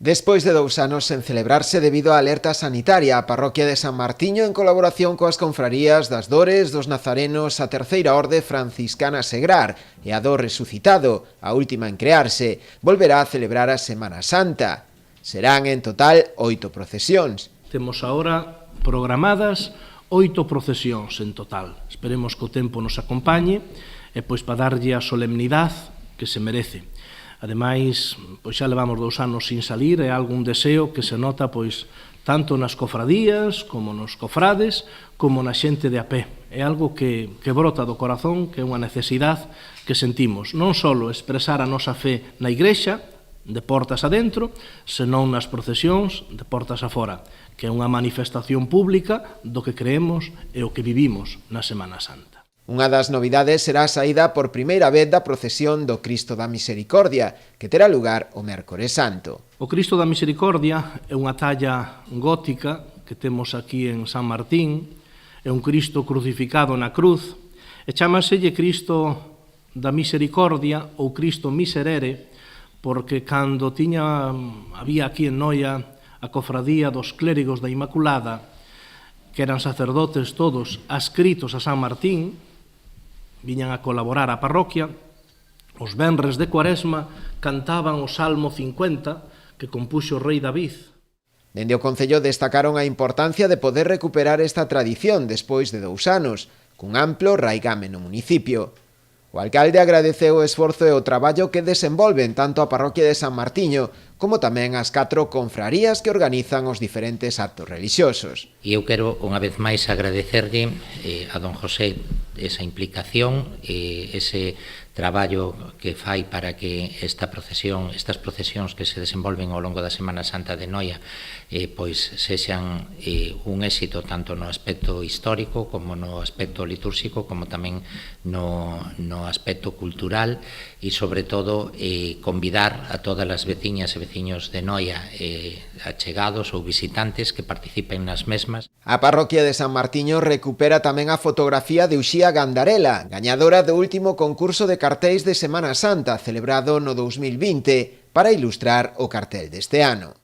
Despois de 2 anos sen celebrarse debido á alerta sanitaria, a parroquia de San Martiño, en colaboración coas confrarías das Dores, dos Nazarenos, a Terceira Orde Franciscana Segrar e a do Resucitado, a última en crearse, volverá a celebrar a Semana Santa. Serán en total 8 procesións. Temos agora programadas 8 procesións en total. Esperemos que o tempo nos acompañe e pois para darlle a solemnidade que se merece. Ademais, pois xa levamos 2 anos sin salir e algún deseo que se nota pois tanto nas cofradías, como nos cofrades, como na xente de a pé. É algo que brota do corazón, que é unha necesidade que sentimos. Non só expresar a nosa fe na igrexa, de portas adentro, senón nas procesións de portas afora, que é unha manifestación pública do que creemos e o que vivimos na Semana Santa. Unha das novidades será a saída por primeira vez da procesión do Cristo da Misericordia, que terá lugar o Mércores Santo. O Cristo da Misericordia é unha talla gótica que temos aquí en San Martín, é un Cristo crucificado na cruz, e chámaselle Cristo da Misericordia ou Cristo Miserere, porque cando había aquí en Noia a cofradía dos clérigos da Inmaculada, que eran sacerdotes todos adscritos a San Martín, viñan a colaborar á parroquia, os venres de Cuaresma cantaban o Salmo 50 que compuxo o rei David. Dende o Concello destacaron a importancia de poder recuperar esta tradición despois de 2 anos, cun amplo raigame no municipio. O alcalde agradeceu o esforzo e o traballo que desenvolven tanto a parroquia de San Martiño como tamén as 4 confrarías que organizan os diferentes actos relixiosos. E eu quero unha vez máis agradecerlle a don José esa implicación, ese traballo que fai para que estas procesións que se desenvolven ao longo da Semana Santa de Noia pois sexan un éxito tanto no aspecto histórico como no aspecto litúrxico como tamén no aspecto cultural e sobre todo convidar a todas as veciñas e veciños de Noia achegados ou visitantes que participen nas mesmas. A parroquia de San Martiño recupera tamén a fotografía de Uxía Gandarela, gañadora do último concurso de cartéis de Semana Santa celebrado no 2020 para ilustrar o cartel deste ano.